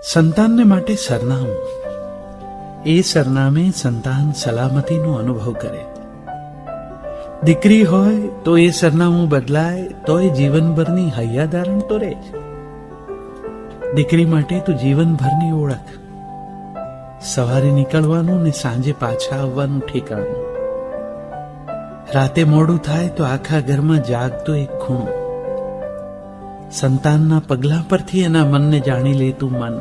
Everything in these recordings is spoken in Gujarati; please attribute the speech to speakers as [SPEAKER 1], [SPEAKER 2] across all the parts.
[SPEAKER 1] સંતાનને માટે સરનામું, એ સરનામે સંતાન સલામતીનો અનુભવ કરે. દીકરી હોય તો એ સરનામું બદલાય તો એ જીવનભરની હૈયાધારણ તો રહે જ. દીકરી માટે તો જીવનભરની ઓળખ. સવારે નીકળવાનું ને સાંજે પાછા આવવાનું ઠેકાણું. રાતે મોડું થાય તો આખા ઘરમાં જાગતો એક ખૂણો. સંતાનના પગલા પરથી એના મનને જાણી લેતું મન.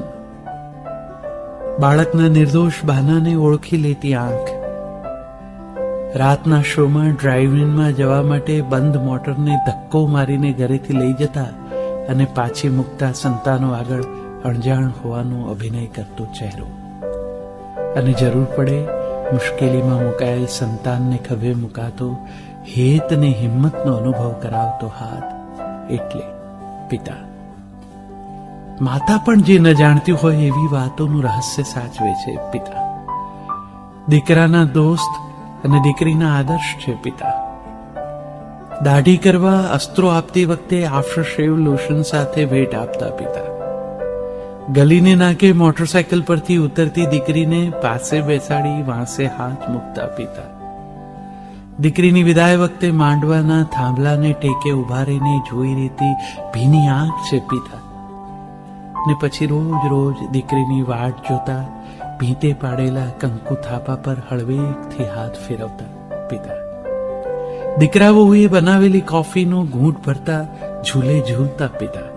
[SPEAKER 1] બાળકના નિર્દોષ બહાનાને ઓળખી લેતી આંખ. રાતના શોમાં ડ્રાઇવ-ઇનમાં જવા માટે બંધ મોટરને ધક્કો મારીને ઘરેથી લઈ જતા અને પાછી મૂકતા સંતાનો આગળ અણજાણ હોવાનો અભિનય કરતો ચહેરો. અને જરૂર પડે મુશ્કેલીમાં મુકાયેલ સંતાનને ખભે મુકાતો હેત ને હિંમતનો અનુભવ કરાવતો હાથ, એટલે પિતા. માતા પણ જે ન જાણતી હોય એવી વાતોનું રહસ્ય સાચવે છે પિતા. દીકરાના દોસ્ત અને દીકરીના આદર્શ છે પિતા. દાઢી કરવા અસ્ત્રો આપતી વખતે આફ્ટર શેવ લોશન સાથે ભેટ આપતા પિતા. ગલીને નાકે મોટરસાયકલ પરથી ઉતરતી દીકરીને પાસે બેસાડી વાંસે હાથ મૂકતા પિતા. દીકરીની વિદાય વખતે માંડવાના થાંભલાને ટેકે ઉભા રહીને જોઈ રહેતી ભીની આંખ છે પિતા. ને પછી રોજ રોજ દીકરીની વાટ જોતા ભીતે પાડેલા કંકુ થાપા પર હળવેકથી હાથ ફેરવતા પિતા. દીકરા વહુએ બનાવેલી કોફીનો ઘૂંટ ભરતા ઝૂલે ઝૂલતા પિતા.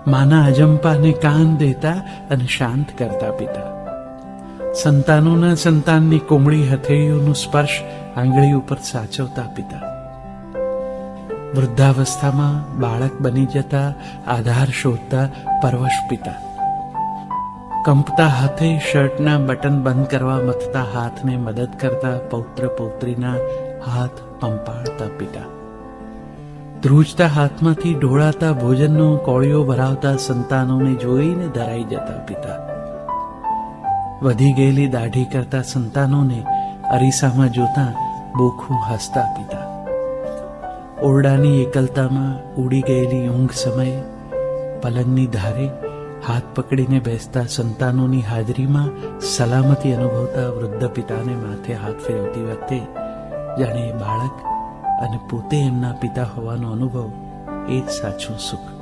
[SPEAKER 1] માના અજંપાને કાન દેતા અને શાંત કરતા પિતા. સંતાનોના સંતાનની કોમળી હથેળીઓનો સ્પર્શ આંગળી ઉપર સાચવતા પિતા. વૃદ્ધાવસ્થામાં બાળક બની જતા આધાર શોધતા પરવશ પિતા. કંપતા હાથે શર્ટના બટન બંધ કરવા મથતા હાથને મદદ કરતા પૌત્ર પૌત્રીના હાથ પંપાળતા પિતા. ધ્રુજતા હાથમાંથી ઢોળાતા ભોજનનો કોળિયો ભરાવતા સંતાનોને જોઈને ધરાઈ જતા પિતા. વધી ગયેલી દાઢી કરતા સંતાનોને અરીસામાં જોતા બોખું હસતા પિતા. ઓરડાની એકલતામાં ઉડી ગયેલી ઊંઘ સમયે પલંગની ધારે હાથ પકડીને બેસતા સંતાનોની હાજરીમાં સલામતી અનુભવતા વૃદ્ધ પિતાને માથે હાથ ફેરવતી વખતે જાણે બાળક અને પોતે એમના પિતા હોવાનો અનુભવ એ જ સાચું સુખ.